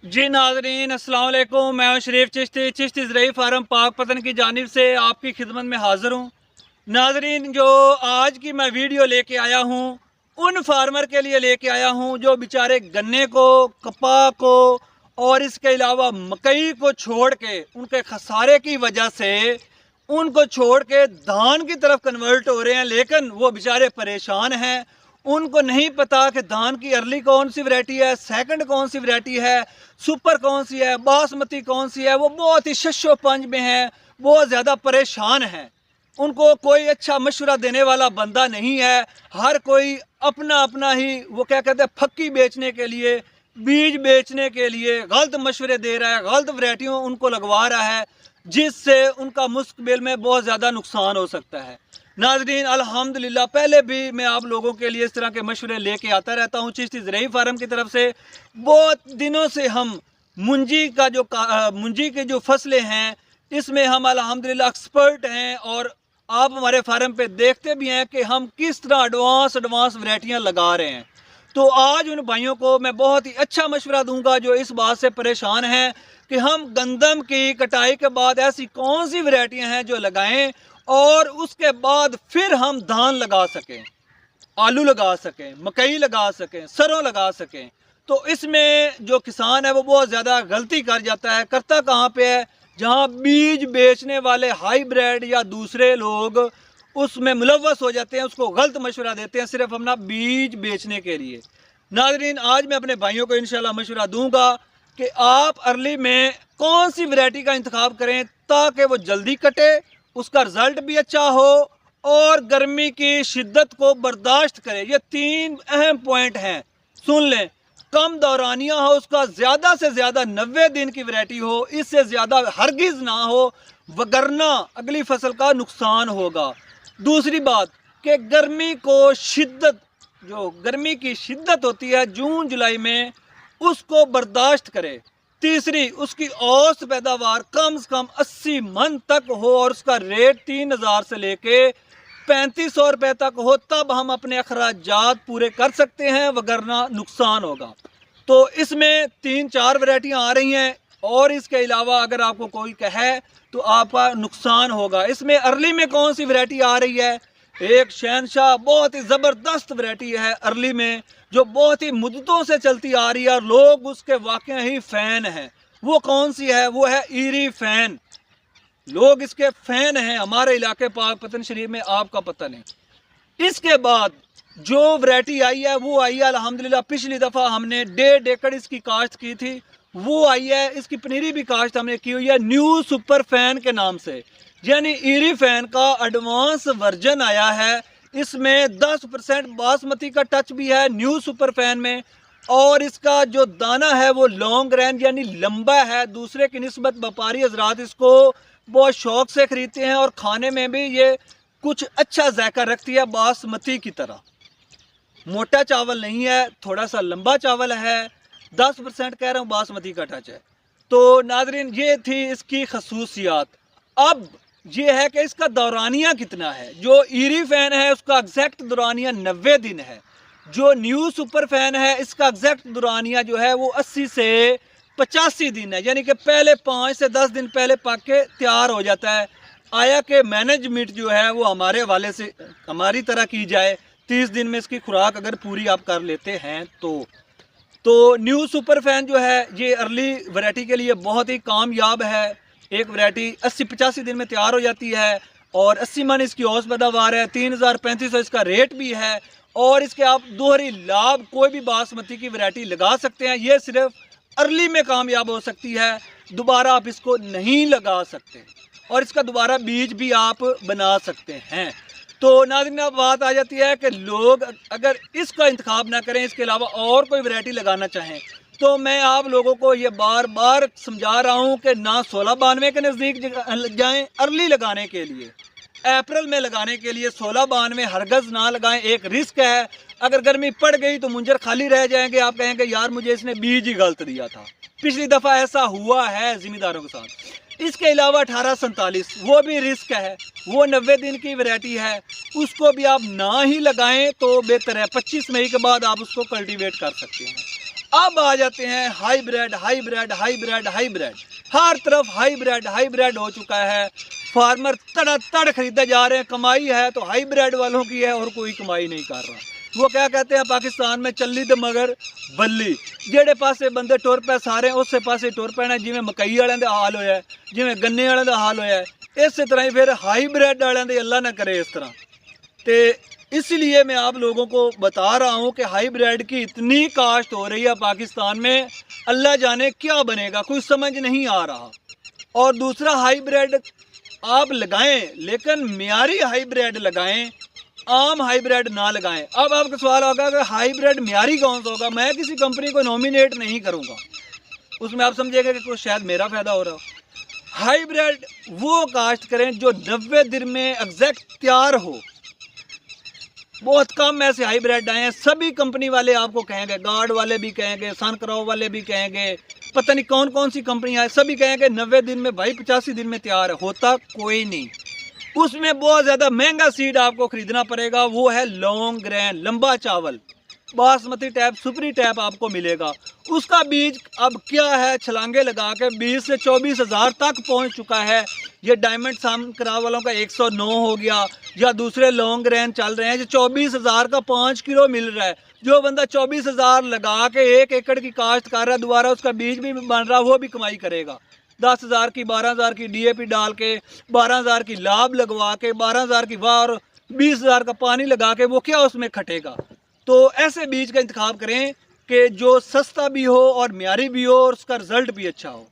जी नाजरीन अस्सलाम वालेकुम। मैं हूं शरीफ चिश्ती ज़रई फार्म पाकपतन की जानिब से आपकी खिदमत में हाज़िर हूं। नाजरीन, जो आज की मैं वीडियो लेके आया हूं उन फार्मर के लिए लेके आया हूं जो बेचारे गन्ने को, कपाह को और इसके अलावा मकई को छोड़ के उनके खसारे की वजह से उनको छोड़ के धान की तरफ कन्वर्ट हो रहे हैं, लेकिन वो बेचारे परेशान हैं। उनको नहीं पता कि धान की अर्ली कौन सी वैरायटी है, सेकंड कौन सी वैरायटी है, सुपर कौन सी है, बासमती कौन सी है। वो बहुत ही शशो पंज में हैं, बहुत ज़्यादा परेशान हैं। उनको कोई अच्छा मशवरा देने वाला बंदा नहीं है। हर कोई अपना अपना ही वो क्या कहते हैं फक्की बेचने के लिए, बीज बेचने के लिए गलत मशवरे दे रहा है, गलत वैरायटियों उनको लगवा रहा है, जिससे उनका मुस्तकबिल में बहुत ज़्यादा नुकसान हो सकता है। नाजरीन अल्हम्दुलिल्लाह, पहले भी मैं आप लोगों के लिए इस तरह के मशवरे लेके आता रहता हूँ चिश्ती ज़रई फार्म की तरफ से। बहुत दिनों से हम मुंजी की जो फसलें हैं इसमें हम अल्हम्दुलिल्लाह एक्सपर्ट हैं, और आप हमारे फार्म पे देखते भी हैं कि हम किस तरह एडवांस वैरायटियाँ लगा रहे हैं। तो आज उन भाइयों को मैं बहुत ही अच्छा मशवरा दूंगा जो इस बात से परेशान हैं कि हम गंदम की कटाई के बाद ऐसी कौन सी वैरायटियां हैं जो लगाएं और उसके बाद फिर हम धान लगा सकें, आलू लगा सकें, मकई लगा सकें, सरों लगा सकें। तो इसमें जो किसान है वो बहुत ज़्यादा गलती कर जाता है। करता कहाँ पे है, जहाँ बीज बेचने वाले हाईब्रिड या दूसरे लोग उसमें मुलव्वस हो जाते हैं, उसको गलत मशवरा देते हैं सिर्फ अपना बीज बेचने के लिए। नाजरीन, आज मैं अपने भाइयों को इंशाल्लाह मशवरा दूंगा कि आप अर्ली में कौन सी वैरायटी का इंतखाब करें ताकि वो जल्दी कटे, उसका रिजल्ट भी अच्छा हो और गर्मी की शिद्दत को बर्दाश्त करे। ये तीन अहम पॉइंट हैं, सुन लें। कम दौरानिया हो उसका, ज़्यादा से ज़्यादा 90 दिन की वैरायटी हो, इससे ज़्यादा हरगिज़ ना हो, वगरना अगली फसल का नुकसान होगा। दूसरी बात कि गर्मी को शिद्दत, जो गर्मी की शिद्दत होती है जून जुलाई में, उसको बर्दाश्त करे। तीसरी, उसकी औसत पैदावार कम से कम 80 मन तक हो और उसका रेट 3000 से लेके 3500 रुपये तक हो, तब हम अपने अखराजात पूरे कर सकते हैं, वगरना नुकसान होगा। तो इसमें 3-4 वैरायटियाँ आ रही हैं, और इसके अलावा अगर आपको कोई कहे तो आपका नुकसान होगा। इसमें अर्ली में कौन सी वैरायटी आ रही है, एक शहनशाह बहुत ही ज़बरदस्त वैरायटी है अर्ली में, जो बहुत ही मुद्दतों से चलती आ रही है और लोग उसके वाकई ही फ़ैन हैं। वो कौन सी है, वो है ईरी फ़ैन। लोग इसके फ़ैन हैं हमारे इलाके पाकपतन शरीफ में, आपका पता नहीं। इसके बाद जो वैरायटी आई है वो आई है अल्हम्दुलिल्लाह, पिछली दफ़ा हमने 1.5 एकड़ इसकी काश्त की थी, वो आई है। इसकी पनीरी भी काश्त हमने की हुई है न्यू सुपर फैन के नाम से, यानी ईरी फैन का एडवांस वर्जन आया है। इसमें 10% बासमती का टच भी है न्यू सुपर फैन में, और इसका जो दाना है वो लॉन्ग रेंज यानी लंबा है। दूसरे की निस्बत व्यापारी हजरात इसको बहुत शौक से खरीदते हैं, और खाने में भी ये कुछ अच्छा जायका रखती है बासमती की तरह। मोटा चावल नहीं है, थोड़ा सा लंबा चावल है। 10% कह रहा हूँ बासमती का टच है। तो नाजरीन, ये थी इसकी खसूसियात। अब ये है कि इसका दौरानिया कितना है। जो ईरी फैन है उसका एग्जैक्ट दौरानिया 90 दिन है। जो न्यू सुपर फैन है इसका एग्जैक्ट दौरानिया जो है वो 80 से 85 दिन है, यानी कि पहले 5 से 10 दिन पहले पक के तैयार हो जाता है। आया कि मैनेजमेंट जो है वो हमारे हवाले से हमारी तरह की जाए, 30 दिन में इसकी खुराक अगर पूरी आप कर लेते हैं तो न्यू सुपर फैन जो है ये अर्ली वैरायटी के लिए बहुत ही कामयाब है। एक वैरायटी 80-85 दिन में तैयार हो जाती है और 80 मन इसकी औसत पैदावार है, 3000-3500 इसका रेट भी है। और इसके आप दोहरी लाभ कोई भी बासमती की वैरायटी लगा सकते हैं। ये सिर्फ अर्ली में कामयाब हो सकती है, दोबारा आप इसको नहीं लगा सकते, और इसका दोबारा बीज भी आप बना सकते हैं। तो नाज़रीन, अब बात आ जाती है कि लोग अगर इसका इंतखाब ना करें, इसके अलावा और कोई वैरायटी लगाना चाहें, तो मैं आप लोगों को ये बार बार समझा रहा हूँ कि ना 1692 के नज़दीक जाएं अर्ली लगाने के लिए। अप्रैल में लगाने के लिए 1692 हरगज़ ना लगाएं, एक रिस्क है। अगर गर्मी पड़ गई तो मुंजर खाली रह जाएंगे, आप कहेंगे यार मुझे इसने बीज ही गलत दिया था। पिछली दफ़ा ऐसा हुआ है ज़िम्मेदारों के साथ। इसके अलावा 1847 वो भी रिस्क है, वो 90 दिन की वैरायटी है, उसको भी आप ना ही लगाएं तो बेहतर है। 25 मई के बाद आप उसको कल्टीवेट कर सकते हैं। अब आ जाते हैं हाईब्रिड हाईब्रिड हाईब्रिड हाईब्रिड। हर तरफ हाईब्रिड हाईब्रिड हो चुका है। फार्मर तड़ खरीदे जा रहे हैं। कमाई है तो हाईब्रिड वालों की है और कोई कमाई नहीं कर रहा। वो क्या कहते हैं पाकिस्तान में, चली तो मगर बल्ली। जेड़े पासे बंदे टुर पै सारे उस पासे टुर पैना। जिमें मकई वालों का हाल होया, जिमें गन्ने वालों का हाल होया, इस तरह ही फिर हाईब्रिड वालों के अल्लाह ना करे इस तरह। तो इसलिए मैं आप लोगों को बता रहा हूँ कि हाईब्रिड की इतनी काश्त हो रही है पाकिस्तान में, अल्लाह जाने क्या बनेगा, कोई समझ नहीं आ रहा। और दूसरा, हाईब्रिड आप लगाएं लेकिन मियारी हाईब्रिड लगाएं, आम हाईब्रिड ना लगाएं। अब आपका सवाल होगा कि हाईब्रिड मियारी कौन सा होगा। मैं किसी कंपनी को नॉमिनेट नहीं करूँगा, उसमें आप समझिएगा कि कुछ शायद मेरा फ़ायदा हो रहा हो। हाईब्रिड वो काश्त करें जो 90 दिन में एग्जैक्ट तैयार हो। बहुत कम ऐसे हाईब्रिड आए हैं। सभी कंपनी वाले आपको कहेंगे, गार्ड वाले भी कहेंगे, सनक्राव वाले भी कहेंगे, पता नहीं कौन कौन सी कंपनी आए, सभी कहेंगे 90 दिन में भाई 85 दिन में तैयार है। होता कोई नहीं। उसमें बहुत ज़्यादा महंगा सीड आपको खरीदना पड़ेगा। वो है लॉन्ग ग्रेन, लंबा चावल, बासमती टाइप, सुपरी टाइप आपको मिलेगा। उसका बीज अब क्या है, छलांगे लगा के 20 से 24 हज़ार तक पहुंच चुका है। ये डायमंड सनक्राव वालों का 109 हो गया, या दूसरे लॉन्ग ग्रेन चल रहे हैं जो 24 हज़ार का 5 किलो मिल रहा है। जो बंदा 24 हज़ार लगा के 1 एकड़ की काश्त कर रहा है, दोबारा उसका बीज भी बन रहा, वो भी कमाई करेगा। 10 हज़ार की, 12 हज़ार की DAP डाल के, 12 हज़ार की लाभ लगवा के, 12 हज़ार की वाह और 20 हज़ार का पानी लगा के, वो क्या उसमें खटेगा। तो ऐसे बीज का इंतखाब करें कि जो सस्ता भी हो और म्यारी भी हो और उसका रिजल्ट भी अच्छा हो।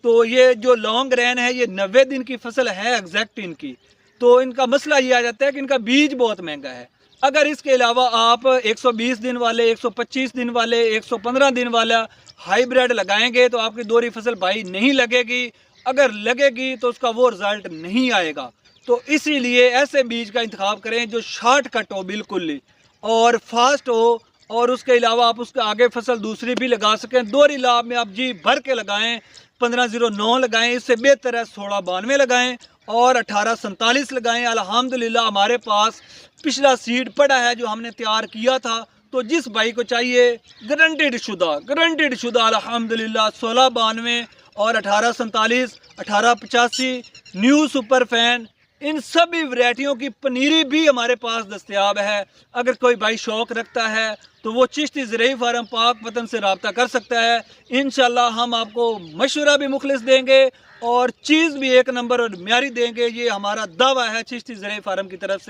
तो ये जो लॉन्ग ग्रेन है, ये 90 दिन की फसल है एग्जैक्ट इनकी। तो इनका मसला ये आ जाता है कि इनका बीज बहुत महंगा है। अगर इसके अलावा आप 120 दिन वाले, 125 दिन वाले, 115 दिन वाला हाईब्रिड लगाएंगे तो आपकी दोहरी फसल भाई नहीं लगेगी। अगर लगेगी तो उसका वो रिजल्ट नहीं आएगा। तो इसीलिए ऐसे बीज का इंतखाब करें जो शॉर्टकट हो बिल्कुल ही और फास्ट हो, और उसके अलावा आप उसके आगे फसल दूसरी भी लगा सकें। दोहरी लाभ में आप जी भर के लगाएं, 1509 लगाएं, इससे बेहतर है 1692 लगाएं और 1847 लगाएं। अल्हम्दुलिल्लाह हमारे पास पिछला सीड पड़ा है जो हमने तैयार किया था। तो जिस भाई को चाहिए गारंटेड शुदा अल्हम्दुलिल्लाह 1692 और 1847, 1885, न्यू सुपर फैन, इन सभी वैरायटियों की पनीरी भी हमारे पास दस्तयाब है। अगर कोई भाई शौक़ रखता है तो वो चिश्ती ज़रई फार्म पाकपतन से रब्ता कर सकता है। इंशाल्लाह हम आपको मशवरा भी मुखलिस देंगे और चीज़ भी एक नंबर और म्यारी देंगे। ये हमारा दावा है चिश्ती ज़रई फार्म की तरफ से।